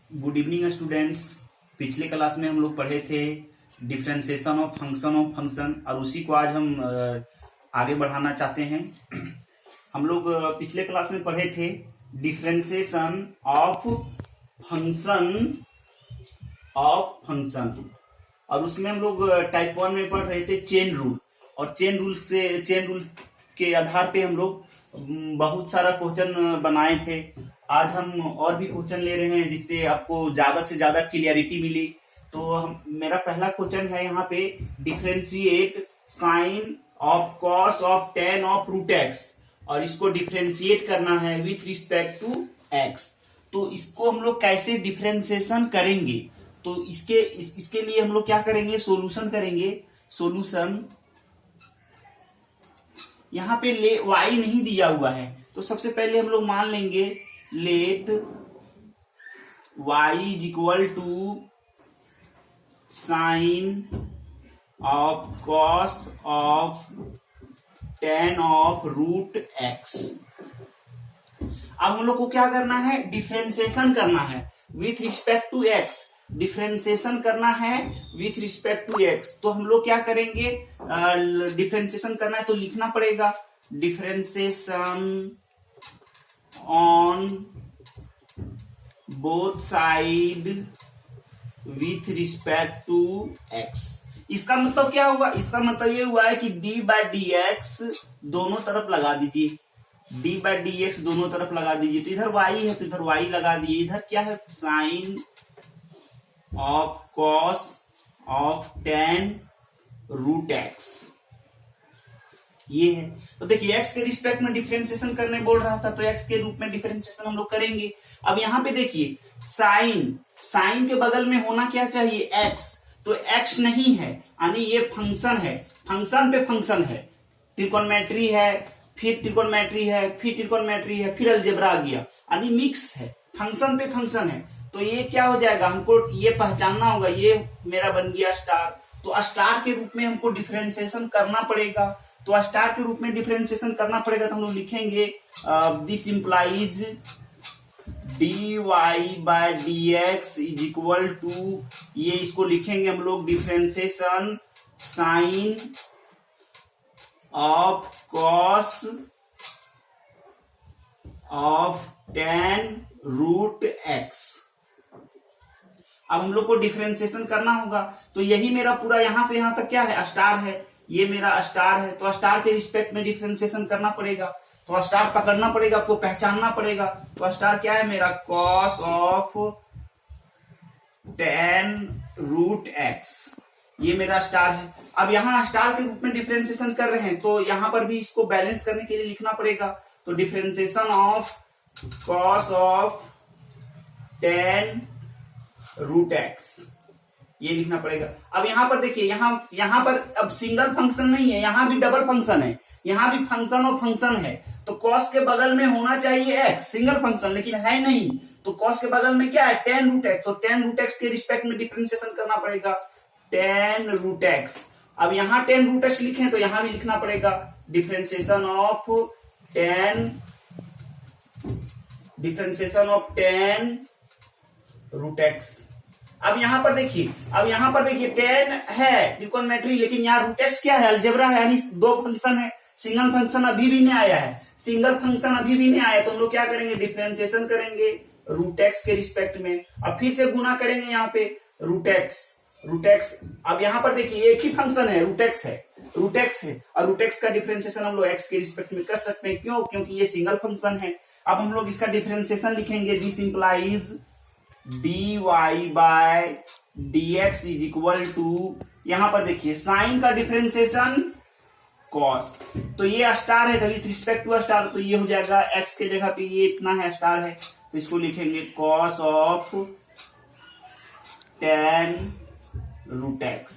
Good evening students. पिछले class में हम लोग पढ़े थे डिफरेंशिएशन ऑफ फंक्शन और उसी को आज हम आगे बढ़ाना चाहते हैं। हम लोग पिछले क्लास में पढ़े थे डिफरेंशिएशन ऑफ फंक्शन और उसमें हम लोग टाइप 1 में पढ़ रहे थे चेन रूल। और चेन रूल के आधार पे हम लोग बहुत सारा क्वेश्चन बनाए थे। आज हम और भी क्वेश्चन ले रहे हैं जिससे आपको ज्यादा से ज्यादा क्लियरिटी मिली। तो मेरा पहला क्वेश्चन है यहाँ पे, differentiate sine of cos of tan of root x, और इसको डिफरेंशिएट करना है विथ रिस्पेक्ट टू एक्स। तो इसको हम लोग कैसे डिफरेंशिएशन करेंगे, तो इसके लिए हम लोग क्या करेंगे, सोल्यूशन करेंगे। सोल्यूशन यहाँ पे ले y नहीं दिया हुआ है, तो सबसे पहले हम लोग मान लेंगे let y is equal to sine of cos of tan of root x. अब हम लोग को क्या करना है, डिफरेंशिएशन करना है with respect to x. Differentiation करना है विथ रिस्पेक्ट टू एक्स, तो हम लोग क्या करेंगे, डिफरेंशिएशन करना है तो लिखना पड़ेगा differentiation on both side with respect to x. इसका मतलब क्या हुआ, इसका मतलब ये हुआ है कि डी बाई डी एक्स दोनों तरफ लगा दीजिए, डी बाई डी एक्स दोनों तरफ लगा दीजिए। तो इधर y है तो इधर y लगा दिए, इधर क्या है, sine of cos of ten root x, ये है। तो देखिए x के रिस्पेक्ट में डिफरेंशिएशन करने बोल रहा था, तो x के रूप में डिफरेंशिएशन हम लोग करेंगे। अब यहाँ पे देखिए साइन के बगल में होना क्या चाहिए, x, तो x नहीं है, यानी ये फंक्शन है, फंक्शन पे फंक्शन है, ट्रिकोनोमेट्री है, फिर ट्रिकोनोमेट्री है, फिर ट्रिकोनोमेट्री है, फिर अलजेब्रा आ गया, यानी मिक्स है, फंक्शन पे फंक्शन है। तो ये क्या हो जाएगा, हमको ये पहचानना होगा, ये मेरा बन गया स्टार। तो स्टार के रूप में हमको डिफरेंशिएशन करना पड़ेगा, तो स्टार के रूप में डिफरेंशिएशन करना पड़ेगा, तो हम लोग लिखेंगे this implies dy by dx is equal to, ये इसको लिखेंगे हम लोग differentiation sine of cos of ten root x. अब हम लोग को डिफरेंशिएशन करना होगा, तो यही मेरा पूरा यहां से यहां तक क्या है, स्टार है, ये मेरा स्टार है, तो स्टार के रिस्पेक्ट में डिफरेंशिएशन करना पड़ेगा, तो स्टार पकड़ना पड़ेगा, आपको पहचानना पड़ेगा। तो स्टार क्या है मेरा, cos of ten root x, ये मेरा स्टार है। अब यहाँ स्टार के रूप में डिफरेंशिएशन कर रहे हैं, तो यहाँ पर भी इसको बैलेंस करने के लिए लिखना पड़ेगा, तो differentiation of cos of ten root x, ये लिखना पड़ेगा। अब यहाँ पर देखिए, यहाँ पर अब सिंगल फंक्शन नहीं है, यहाँ भी डबल फंक्शन है, यहाँ भी फंक्शन और फंक्शन है। तो कॉस के बगल में होना चाहिए एक्स, सिंगल फंक्शन, लेकिन है नहीं, तो कॉस के बगल में क्या है, टेन रूट एक्स, तो टेन रूट एक्स के रिस्पेक्ट में डिफरेंशिएशन करना पड़ेगा टेन रूट एक्स। अब यहाँ टेन रूट एक्स लिखे तो यहाँ भी लिखना पड़ेगा differentiation of ten root x. अब यहाँ पर देखिए टेन है ट्रिकोनोमेट्री, लेकिन यहाँ रूट एक्स क्या है, अलजेब्रा है, यानी दो फंक्शन है, सिंगल फंक्शन अभी भी नहीं आया है, तो हम लोग क्या करेंगे, डिफरेंशिएशन करेंगे रूट एक्स के रिस्पेक्ट में। अब फिर से गुना करेंगे यहाँ पे रूट एक्स। अब यहाँ पर देखिए एक ही फंक्शन है, रूट एक्स है, और रूट एक्स का डिफरेंशिएशन हम लोग एक्स के रिस्पेक्ट में कर सकते हैं, क्यों, क्योंकि ये सिंगल फंक्शन है। अब हम लोग इसका डिफरेंशिएशन लिखेंगे, this implies dy by dx is equal to, यहां पर देखिए साइन का डिफरेंशिएशन कॉस, तो ये स्टार है, विथ रिस्पेक्ट टू स्टार, तो ये हो जाएगा x के जगह पे ये इतना है स्टार है, तो इसको लिखेंगे cos of ten root x,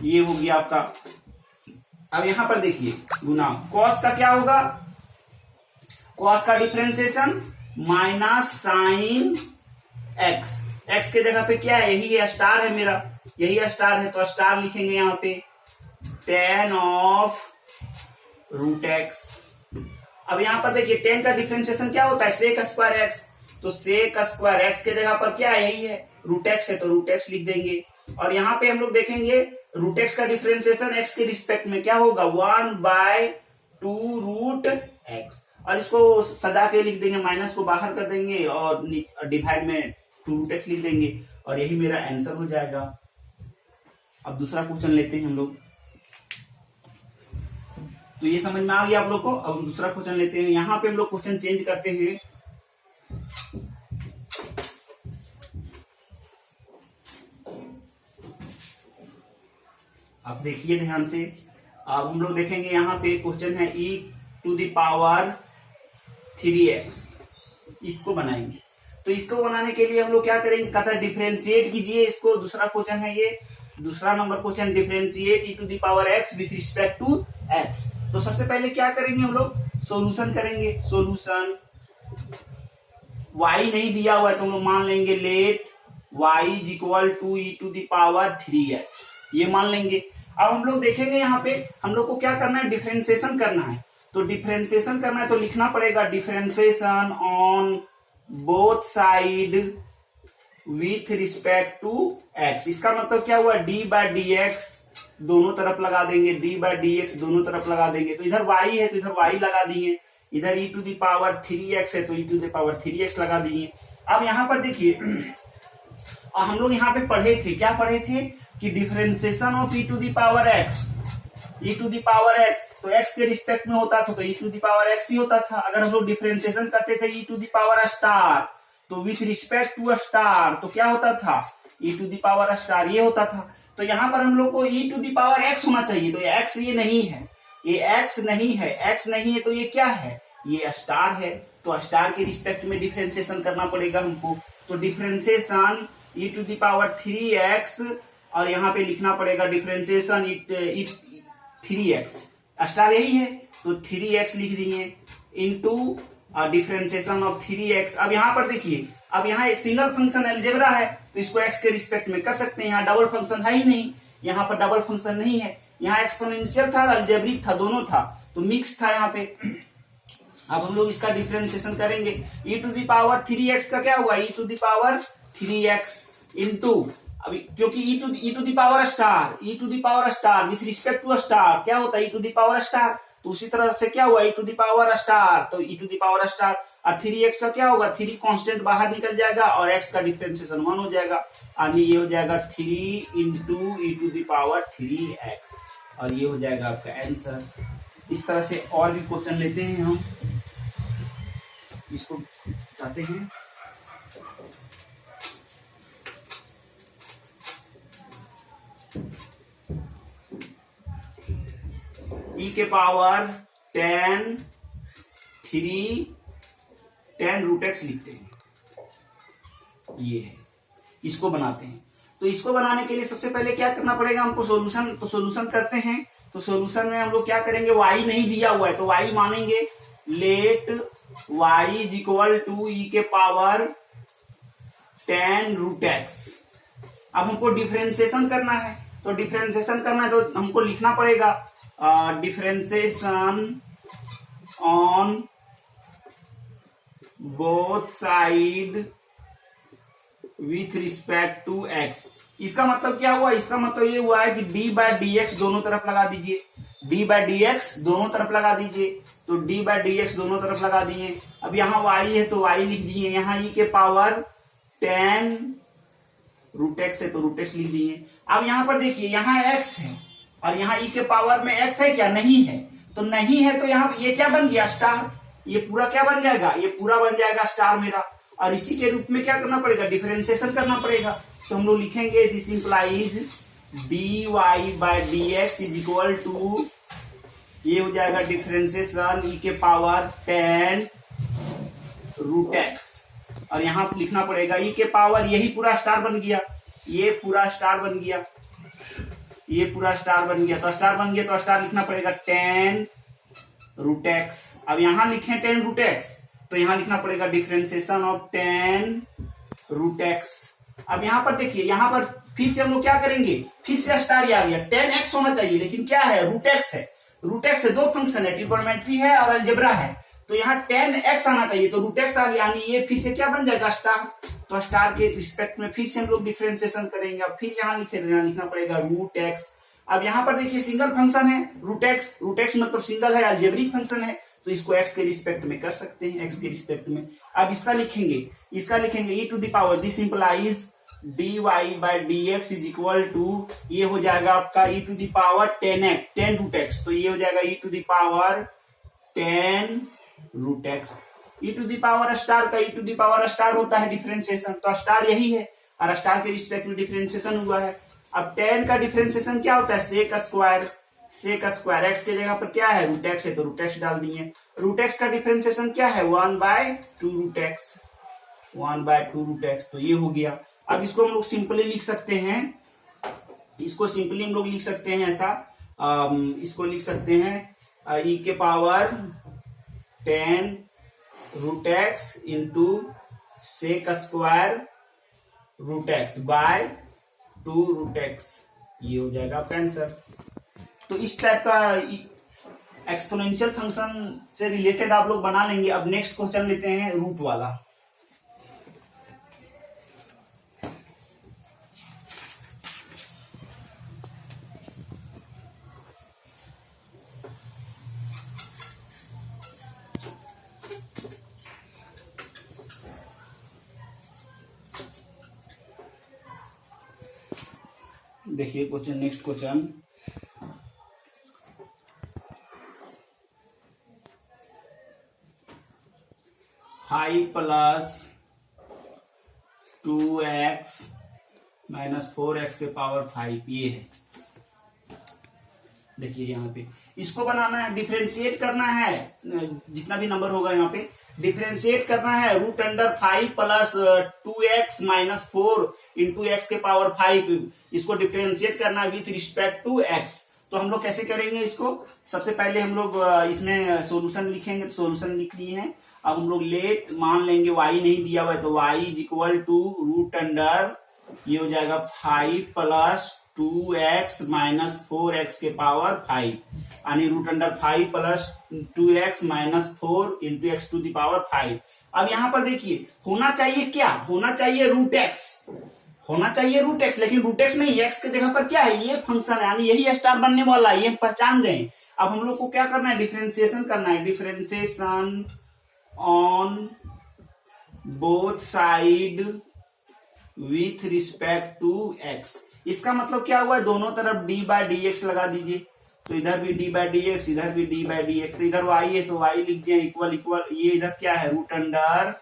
ये हो गया आपका। अब यहां पर देखिए गुना कॉस का क्या होगा, कॉस का डिफरेंशिएशन माइनस साइन एक्स के जगह पे क्या है, यही है स्टार है मेरा, यही स्टार है, तो स्टार लिखेंगे यहाँ पे टेन ऑफ रूट एक्स। अब यहां पर देखिए 10 का डिफरेंशिएशन क्या होता है, सेक स्क्वायर एक्स, तो सेक स्क्वायर एक्स के जगह पर क्या है, यही है, रूट एक्स है तो रूट एक्स लिख देंगे। और यहाँ पे हम लोग देखेंगे रूट एक्स का डिफरेंशिएशन एक्स के रिस्पेक्ट में क्या होगा, 1/2 रूट एक्स। और इसको सजा के लिख देंगे, माइनस को बाहर कर देंगे और डिवाइड में 2 रूट एक्स लिख देंगे और यही मेरा आंसर हो जाएगा। अब दूसरा क्वेश्चन लेते हैं हम लोग। तो ये समझ में आ गया आप लोग को। अब हम दूसरा क्वेश्चन लेते हैं। यहाँ पे हम लोग क्वेश्चन चेंज करते हैं। अब देखिए ध्यान से, अब हम लोग देखेंगे यहाँ पे क्वेश्चन है e⁻³ 3x, इसको बनाएंगे। तो इसको बनाने के लिए हम लोग क्या करेंगे, कहता है डिफरेंशिएट कीजिए इसको। दूसरा क्वेश्चन है ये, दूसरा number question, differentiate e⁻x with respect to x। तो सबसे पहले क्या करेंगे हम लोग, सॉल्यूशन करेंगे। सॉल्यूशन, y नहीं दिया हुआ है तो हम लोग मान लेंगे let y is equal to e⁻3x, ये मान लेंगे। अब हम लोग देखेंगे यहाँ पे हम लोग को क्या करना है, डिफरेंशिएशन करना है। तो डिफरेंशिएशन करना है तो लिखना पड़ेगा differentiation on both side with respect to x। इसका मतलब क्या हुआ, d/dx दोनों तरफ लगा देंगे, d/dx दोनों तरफ लगा देंगे। तो इधर y है तो इधर y लगा दिए, इधर e⁻3x है तो e⁻3x लगा दिए। अब यहाँ पर देखिए हम लोग यहाँ पे पढ़े थे, क्या पढ़े थे कि डिफरेंशिएशन ऑफ e⁻x तो x के रिस्पेक्ट में होता था तो e⁻x ही होता था। अगर हम लोग डिफरेंशिएशन करते थे e⁻* तो विथ रिस्पेक्ट टू स्टार तो क्या होता था, e⁻* ये होता था। तो यहाँ पर हम लोग को e⁻x होना चाहिए। तो ये x ये नहीं है, ये x नहीं है, x नहीं है तो ये क्या है, ये स्टार है। तो स्टार के रिस्पेक्ट में डिफरेंशिएशन करना पड़ेगा हमको। तो डिफरेंशिएशन e⁻3x और यहाँ पे लिखना पड़ेगा डिफरेंशिएशन 3x, स्टार यही है तो 3x लिख दिए इनटू डिफरेंशिएशन ऑफ 3x। अब यहाँ पर देखिए, अब यहाँ एक सिंगल फंक्शन अलजेब्रा है तो इसको x के रिस्पेक्ट में कर सकते हैं। यहाँ डबल फंक्शन है ही नहीं, यहाँ पर डबल फंक्शन नहीं है, यहाँ एक्सपोनेंशियल था, अलजेब्रिक था, दोनों था, तो मिक्स था यहाँ पे। अब हम लोग इसका डिफरेंशिएशन करेंगे। e⁻3x का क्या हुआ, e⁻3x इनटू, अभी क्योंकि e⁻* with respect to star क्या होता है, e⁻*, तो उसी तरह से क्या हुआ e⁻* तो e⁻* और 3x का क्या होगा, 3 कांस्टेंट बाहर निकल जाएगा और x का डिफरेंशिएशन 1 हो जाएगा, यानी ये हो जाएगा 3 × e⁻3x और ये हो जाएगा आपका आंसर। इस तरह से और भी क्वेश्चन लेते हैं हम, इसको चाहते हैं। e⁻10√x लिखते हैं, ये है, इसको बनाते हैं। तो इसको बनाने के लिए सबसे पहले क्या करना पड़ेगा हमको, सॉल्यूशन। तो सॉल्यूशन करते हैं। तो सॉल्यूशन में हम लोग क्या करेंगे, y नहीं दिया हुआ है तो y मानेंगे let y is equal to e⁻10√x। अब हमको डिफरेंशिएशन करना है, तो डिफरेंशिएशन करना है तो हमको लिखना पड़ेगा differentiation on both side with respect to x। इसका मतलब क्या हुआ, इसका मतलब ये हुआ है कि d/dx दोनों तरफ लगा दीजिए, d/dx दोनों तरफ लगा दीजिए। तो d/dx दोनों तरफ लगा दिए। अब यहाँ y है तो y लिख दिए, यहाँ e⁻10√x है तो √x लिख दिए। अब यहाँ पर देखिए, यहाँ x है और यहाँ e के पावर में x है क्या, नहीं है। तो नहीं है तो यहाँ ये क्या बन गया, स्टार। ये पूरा क्या बन जाएगा, ये पूरा बन जाएगा स्टार मेरा। और इसी के रूप में क्या करना पड़ेगा, डिफरेंशिएशन करना पड़ेगा। तो हम लोग लिखेंगे this implies dy/dx is equal to, ये हो जाएगा डिफरेंशिएशन e⁻10√x और यहाँ लिखना पड़ेगा e के पावर, यही पूरा स्टार बन गया, ये पूरा स्टार बन गया, ये पूरा स्टार बन गया। तो स्टार बन गया तो स्टार लिखना पड़ेगा 10√x। अब यहाँ लिखें 10√x तो यहाँ लिखना पड़ेगा डिफरेंशिएशन ऑफ 10√x। अब यहाँ पर देखिए, यहाँ पर फिर से हम लोग क्या करेंगे, फिर से स्टार आ गया, 10x होना चाहिए लेकिन क्या है, √x है। √x से दो फंक्शन है, ट्रिगोनोमेट्री है और अलजेब्रा है। तो यहाँ 10x आना चाहिए, तो रूट एक्स आ गया, यानी ये फिर से क्या बन जाएगा स्टार। तो स्टार के रिस्पेक्ट में फिर से हम लोग डिफरेंशिएशन करेंगे। अब फिर यहाँ लिखना पड़ेगा रूट एक्स। अब यहाँ पर देखिए सिंगल फंक्शन है रूट एक्स मतलब सिंगल है, अलजेब्रिक फंक्शन है, तो इसको x के रिस्पेक्ट में कर सकते हैं, x के रिस्पेक्ट में। अब इसका लिखेंगे e to the power, this implies dy by dx is equal to, ये हो जाएगा आपका e to the power 10 root x, तो ये हो जाएगा e to the power 10 root x. e to the power star का e to the power star होता है डिफरेंशिएशन, तो स्टार यही है और स्टार के रिस्पेक्ट में डिफरेंशिएशन हुआ है। अब 10 का डिफरेंशिएशन क्या होता है, सेक स्क्वायर एक्स के जगह पर क्या है रूट एक्स है, तो रूट एक्स डाल दिए। रूट एक्स का डिफरेंशिएशन क्या है 1/2 रूट एक्स, 1/2 रूट एक्स, तो ये हो गया। अब इसको हम लोग सिंपली लिख सकते हैं, ऐसा, इसको लिख सकते हैं e के power 10 root x into sec square root x by 2 root x, ये हो जाएगा आपका आंसर। तो इस टाइप का एक्सपोनेंशियल फंक्शन से रिलेटेड आप लोग बना लेंगे। अब नेक्स्ट क्वेश्चन लेते हैं रूट वाला। देखिए question, next question, five plus 2x minus 4x के पावर 5, ये है। देखिए यहाँ पे इसको बनाना है, डिफरेंशिएट करना है, जितना भी नंबर होगा यहाँ पे डिफरेंशिएट करना है। Root under 5 plus 2x minus 4 into x के पावर 5, इसको डिफरेंशिएट करना है विथ रिस्पेक्ट टू x। तो हम लोग कैसे करेंगे इसको, सबसे पहले हम लोग इसमें सॉल्यूशन लिखेंगे, तो सॉल्यूशन लिख लिए हैं। अब हम लोग लेट मान लेंगे y नहीं दिया हुआ है, तो y is equal to root under, ये हो जाएगा 5 प्लस 2x माइनस 4x के पावर 5, यानी root under 5 plus 2x minus 4 into x to the power 5। अब यहाँ पर देखिए होना चाहिए क्या, होना चाहिए रूट एक्स, लेकिन रूट एक्स नहीं, एक्स के जगह पर क्या है, ये फंक्शन है, यानी यही स्टार बनने वाला है, ये पहचान गए। अब हम लोग को क्या करना है, डिफरेंशिएशन करना है, differentiation on both side with respect to x. इसका मतलब क्या हुआ है, दोनों तरफ d बाय डी एक्स लगा दीजिए, तो इधर भी d बाय डी एक्स, इधर भी d बाय डी एक्स, तो इधर y है तो y लिख दिया इक्वल इक्वल, ये इधर क्या है root under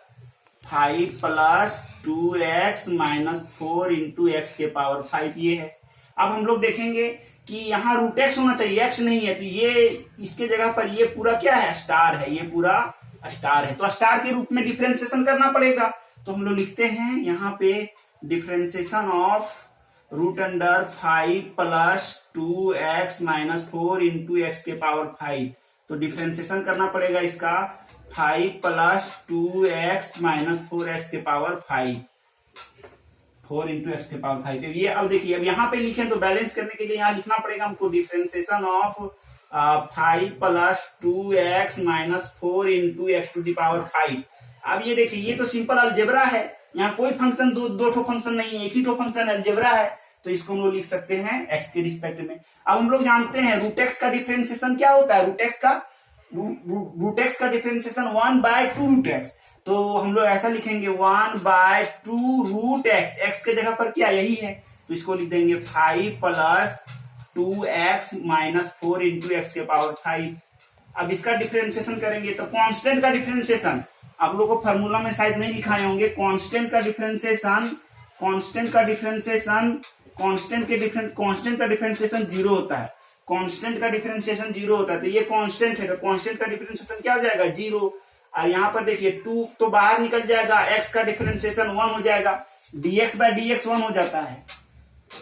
5 plus 2x minus 4 into x के पावर 5, ये है। अब हम लोग देखेंगे कि यहाँ रूट एक्स होना चाहिए, एक्स नहीं है, तो ये इसके जगह पर ये पूरा क्या है, स्टार है, ये पूरा स्टार है, तो स्टार के रूप में डिफरेंशिएशन करना पड़ेगा। तो हम लोग लिखते हैं यहाँ पे differentiation of root under 5 plus 2x minus 4 into x के पावर 5, तो डिफरेंशिएशन करना पड़ेगा इसका 5 प्लस 2x माइनस 4x के पावर 5, 4 इंटू एक्स के पावर 5। ये अब देखिए, अब यहाँ पे लिखें तो बैलेंस करने के लिए यहाँ लिखना पड़ेगा हमको differentiation of 5 plus 2x minus 4 into x to the power 5। अब ये देखिए, ये तो सिंपल अलजेब्रा है, यहाँ कोई फंक्शन दो ठो फंक्शन नहीं है, एक ही ठो फंक्शन अलजेब्रा है, तो इसको हम लोग लिख सकते हैं x के रिस्पेक्ट में। अब हम लोग जानते हैं रूट एक्स का डिफरेंशिएशन क्या होता है, रूट एक्स का डिफरेंशिएशन 1/2 रूट एक्स, तो हम लोग ऐसा लिखेंगे 1/2 रूट एक्स, एक्स के जगह पर क्या यही है, तो इसको लिख देंगे 5 plus 2x minus 4 into x के पावर 5। अब इसका डिफरेंशिएशन करेंगे तो कांस्टेंट का डिफरेंशिएशन, आप लोगों को फार्मूला में शायद नहीं लिखाए होंगे, कांस्टेंट का डिफरेंशिएशन 0 होता है, कांस्टेंट का डिफरेंशिएशन 0 होता है, तो ये कांस्टेंट है, तो कांस्टेंट का डिफरेंशिएशन क्या हो जाएगा 0। और यहाँ पर देखिए 2 तो बाहर निकल जाएगा, x का डिफरेंशिएशन 1 हो जाएगा, dx बाय dx 1 हो जाता है,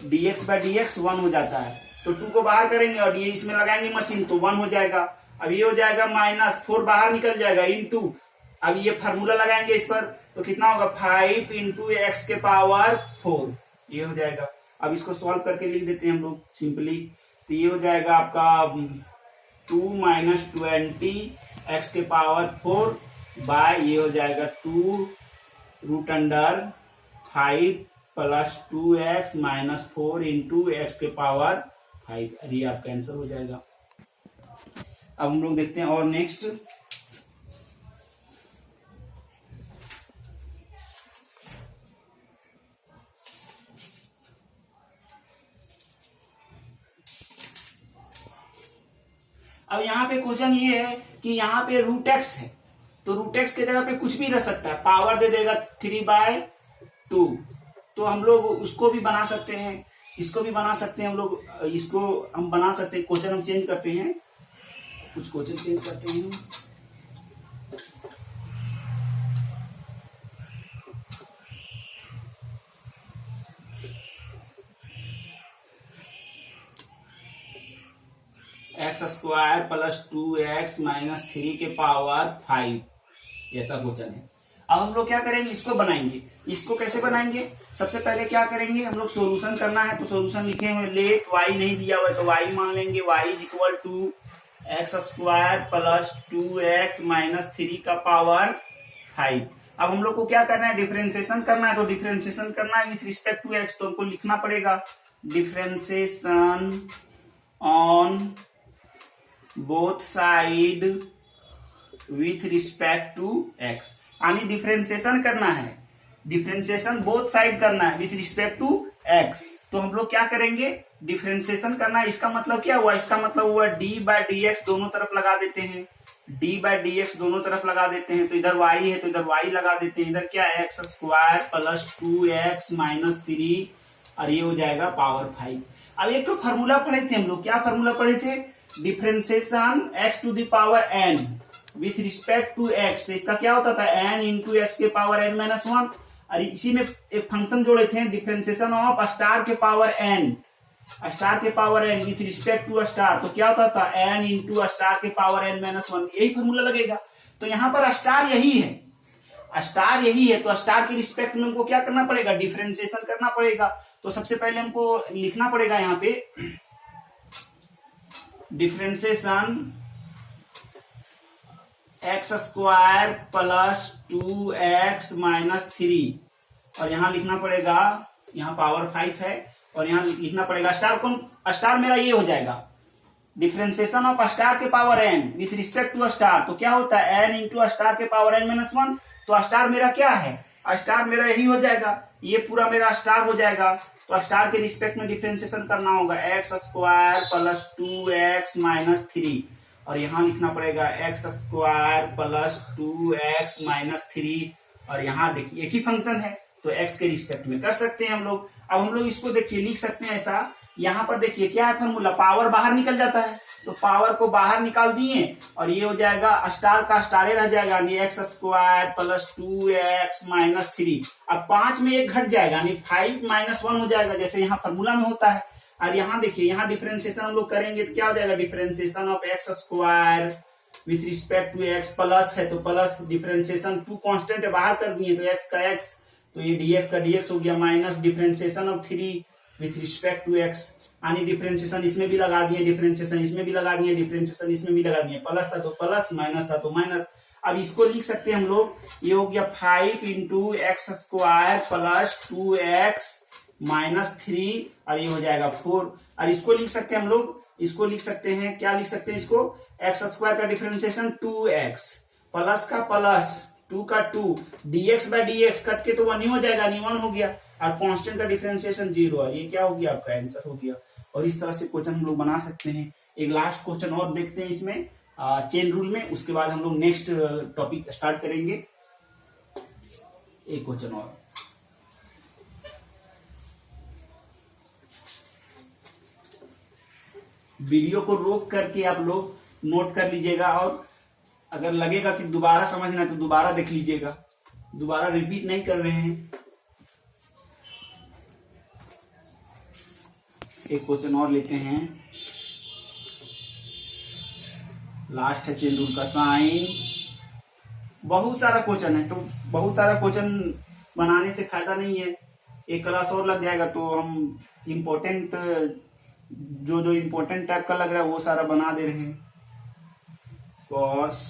dx बाय dx 1 हो जाता है, तो 2 को बाहर करेंगे और ये इसमें लगाएंगे मशीन तो 1 हो जाएगा। अब ये हो जाएगा माइनस 4 बाहर निकल जाएगा इंटू, अब ये फार्मूला लगाएंगे इस पर, तो कितना होगा 5 इंटू एक्स के पावर 4, ये हो जाएगा। अब इसको सॉल्व करके लिख देते हैं हम लोग सिंपली, तो ये हो जाएगा आपका 2 माइनस 20 एक्स के पावर 4 बाय ये हो जाएगा 2√5 plus 2x minus 4 into x के पावर 5। अरे आपका आंसर हो जाएगा। अब हम लोग देखते हैं और नेक्स्ट। अब यहाँ पे क्वेश्चन ये है कि यहाँ पे रूट एक्स है, तो रूट एक्स के जगह पे कुछ भी रह सकता है, पावर दे देगा 3/2। तो हम लोग उसको भी बना सकते हैं, इसको भी बना सकते हैं, हम लोग इसको हम बना सकते हैं। क्वेश्चन हम चेंज करते हैं, कुछ क्वेश्चन चेंज करते हैं। x² प्लस 2x माइनस 3 के पावर 5, ऐसा क्वेश्चन है। अब हम लोग क्या करेंगे, इसको बनाएंगे। इसको कैसे बनाएंगे, सबसे पहले क्या करेंगे, हम लोग सोल्यूशन करना है, तो सोल्यूशन लिखे हुए लेट y नहीं दिया हुआ है तो y मान लेंगे। y is equal to x² plus 2x minus 3 का पावर 5। अब हम लोग को क्या करना है, डिफरेंशिएशन करना है, तो डिफरेंशिएशन करना है विथ रिस्पेक्ट टू x, तो हमको लिखना पड़ेगा differentiation on both side with respect to x। यानी डिफरेंशिएशन करना है, डिफरेंशिएशन बोथ साइड करना है विथ रिस्पेक्ट टू x। तो हम लोग क्या करेंगे, डिफरेंशिएशन करना है। इसका मतलब क्या हुआ, इसका मतलब हुआ d/dx दोनों तरफ लगा देते हैं, d/dx दोनों तरफ लगा देते हैं। तो इधर y है तो इधर y लगा देते हैं, इधर क्या x² प्लस 2x माइनस 3 और ये हो जाएगा पावर 5। अब एक तो फॉर्मूला पढ़े थे हम लोग, क्या फॉर्मूला पढ़े थे, differentiation x to the power n with respect to x। इसका क्या होता था, n इंटू एक्स के पावर n माइनस 1। और इसी में एक फंक्शन जोड़े थे, डिफरेंशिएशन ऑफ स्टार के पावर n, स्टार के power n with respect to star. तो क्या होता था, n इंटू स्टार के पावर n माइनस 1, यही फॉर्मूला लगेगा। तो यहाँ पर स्टार यही है, स्टार यही है, तो स्टार के रिस्पेक्ट में हमको क्या करना पड़ेगा, डिफरेंशिएशन करना पड़ेगा। तो सबसे पहले हमको लिखना पड़ेगा यहाँ पे differentiation x² plus 2x minus 3 और यहाँ लिखना पड़ेगा, यहाँ पावर 5 है और यहाँ लिखना पड़ेगा स्टार। कौन स्टार मेरा ये हो जाएगा, डिफरेंशिएशन ऑफ स्टार के power n with respect to star. तो क्या होता है, n इंटू स्टार के पावर n माइनस 1। तो स्टार मेरा क्या है, स्टार मेरा यही हो जाएगा, ये पूरा मेरा स्टार हो जाएगा। तो स्टार के रिस्पेक्ट में डिफरेंशिएशन करना होगा x² प्लस 2x माइनस 3 और यहाँ लिखना पड़ेगा x² प्लस 2x माइनस 3 और यहाँ देखिए एक ही फंक्शन है तो x के रिस्पेक्ट में कर सकते हैं हम लोग। अब हम लोग इसको देखिए लिख सकते हैं ऐसा, यहाँ पर देखिए क्या है फॉर्मूला, पावर बाहर निकल जाता है तो पावर को बाहर निकाल दिए और ये हो जाएगा स्टार का स्टार रह जाएगा, x² प्लस 2x माइनस 3। अब 5 में एक घट जाएगा, 5 माइनस 1 हो जाएगा जैसे यहाँ फॉर्मूला में होता है। और यहाँ देखिए, यहाँ डिफरेंशिएशन हम लोग करेंगे तो क्या हो जाएगा, differentiation of x² with respect to x, plus है तो प्लस, डिफरेंशिएशन 2 कांस्टेंट है बाहर कर दिए तो x का x, तो ये dx का dx हो गया, minus differentiation of 3 with respect to x, यानी डिफरेंशिएशन इसमें भी लगा दिए, डिफरेंशिएशन इसमें भी लगा दिए, डिफरेंशिएशन इसमें भी लगा दिए, प्लस था तो प्लस, माइनस था तो माइनस। अब इसको लिख सकते हैं हम लोग, ये हो गया 5 into x² plus 2x minus 3 और ये हो जाएगा 4। और इसको लिख सकते हैं हम लोग, इसको लिख सकते हैं, क्या लिख सकते हैं इसको, x² का डिफरेंशिएशन 2x प्लस का प्लस 2 का 2 dx बाय dx कट के तो 1 ही हो जाएगा, 1 हो गया और कांस्टेंट का डिफरेंशिएशन 0 और ये क्या हो गया, आपका आंसर हो गया। और इस तरह से क्वेश्चन हम लोग बना सकते हैं। एक लास्ट क्वेश्चन और देखते हैं इसमें चेन रूल में, उसके बाद हम लोग नेक्स्ट टॉपिक स्टार्ट करेंगे। एक क्वेश्चन और, वीडियो को रोक करके आप लोग नोट कर लीजिएगा और अगर लगेगा कि दोबारा समझना है तो दोबारा देख लीजिएगा, दोबारा रिपीट नहीं कर रहे हैं। एक क्वेश्चन और लेते हैं, लास्ट है चेन रूल का साइन। बहुत सारा क्वेश्चन है तो बहुत सारा क्वेश्चन बनाने से फायदा नहीं है, एक क्लास और लग जाएगा तो हम इम्पोर्टेंट जो इम्पोर्टेंट टाइप का लग रहा है वो सारा बना दे रहे हैं। कॉस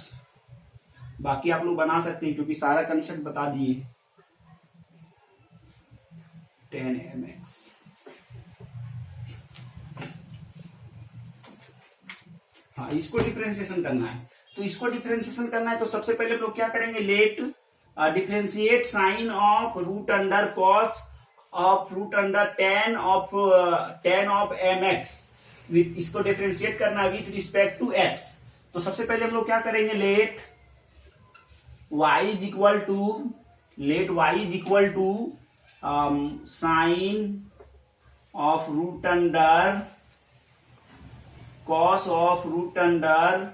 बाकी आप लोग बना सकते हैं क्योंकि सारा कंसेप्ट बता दिए। 10mx। हाँ, इसको डिफरेंशिएशन करना है। तो इसको डिफरेंशिएशन करना है तो सबसे पहले हम लोग क्या करेंगे, let differentiate sine of root under cos of root under ten of mx। इसको डिफरेंशिएट करना है विथ रिस्पेक्ट टू x। तो सबसे पहले हम लोग क्या करेंगे, let y is equal to sine of root under cos of root under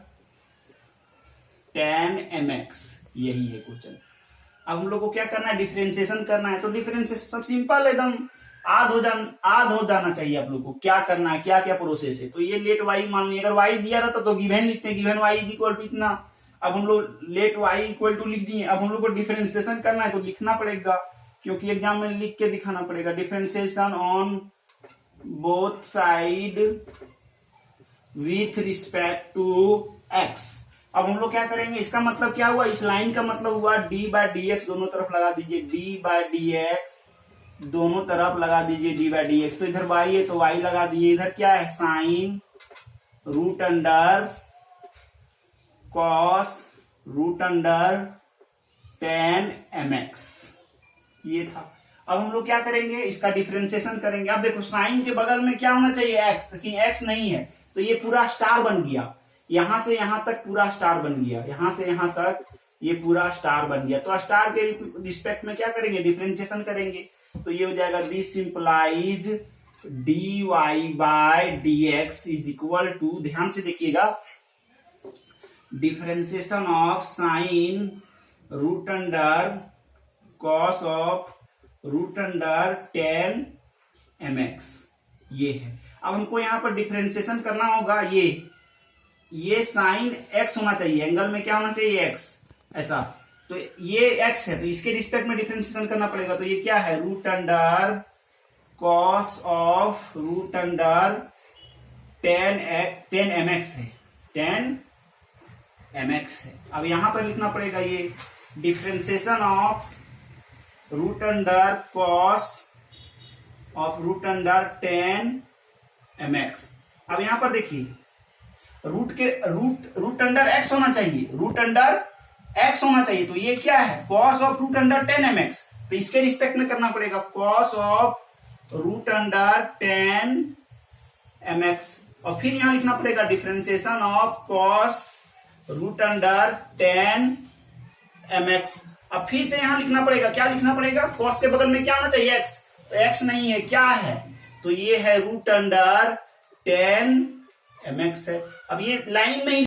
10mx। यही है क्वेश्चन। अब हम लोग को क्या करना है, डिफरेंशिएशन करना है। तो डिफरेंशिएशन सब सिंपल, एकदम आध हो जाना चाहिए आप लोग को। क्या करना है, क्या क्या प्रोसेस है। तो ये लेट y मान लिया, अगर y दिया रहता तो गिवन लिखते हैं, given y is equal to इतना। अब हम लोग लेट y इक्वल टू लिख दिए। अब हम लोग को डिफरेंशिएशन करना है तो लिखना पड़ेगा, क्योंकि एग्जाम में लिख के दिखाना पड़ेगा। Differentiation on both side with respect to x। अब हम लोग क्या करेंगे, इसका मतलब क्या हुआ, इस लाइन का मतलब हुआ d/dx दोनों तरफ लगा दीजिए, d/dx दोनों तरफ लगा दीजिए d/dx। तो इधर y है तो y लगा दिए, इधर क्या है, sine root under cos root under 10mx, ये था। अब हम लोग क्या करेंगे, इसका डिफरेंशिएशन करेंगे। अब देखो साइन के बगल में क्या होना चाहिए, x, लेकिन x नहीं है तो ये पूरा स्टार बन गया। यहां से यहां तक पूरा स्टार बन गया, यहां से यहां तक ये पूरा स्टार बन गया। तो स्टार के रिस्पेक्ट में क्या करेंगे, डिफरेंशिएशन करेंगे। तो ये हो जाएगा this implies dy/dx is equal to, ध्यान से देखिएगा, differentiation of sine root under cos of root under 10mx, ये है। अब हमको यहां पर डिफरेंशिएशन करना होगा। ये साइन x होना चाहिए, एंगल में क्या होना चाहिए, x, ऐसा। तो ये x है तो इसके रिस्पेक्ट में डिफरेंशिएशन करना पड़ेगा। तो ये क्या है, root under cos of root under 10mx है, 10mx है। अब यहां पर लिखना पड़ेगा ये differentiation of root under cos of root under 10mx। अब यहां पर देखिए रूट अंडर x होना चाहिए, रूट अंडर x होना चाहिए। तो ये क्या है, cos of root under 10mx। तो इसके रिस्पेक्ट में करना पड़ेगा cos of root under 10mx। और फिर यहां लिखना पड़ेगा differentiation of cos root under 10mx। अब फिर से यहां लिखना पड़ेगा, क्या लिखना पड़ेगा, कॉस के बगल में क्या होना चाहिए, x। तो x नहीं है, क्या है, तो ये है रूट अंडर 10mx है। अब ये लाइन में ही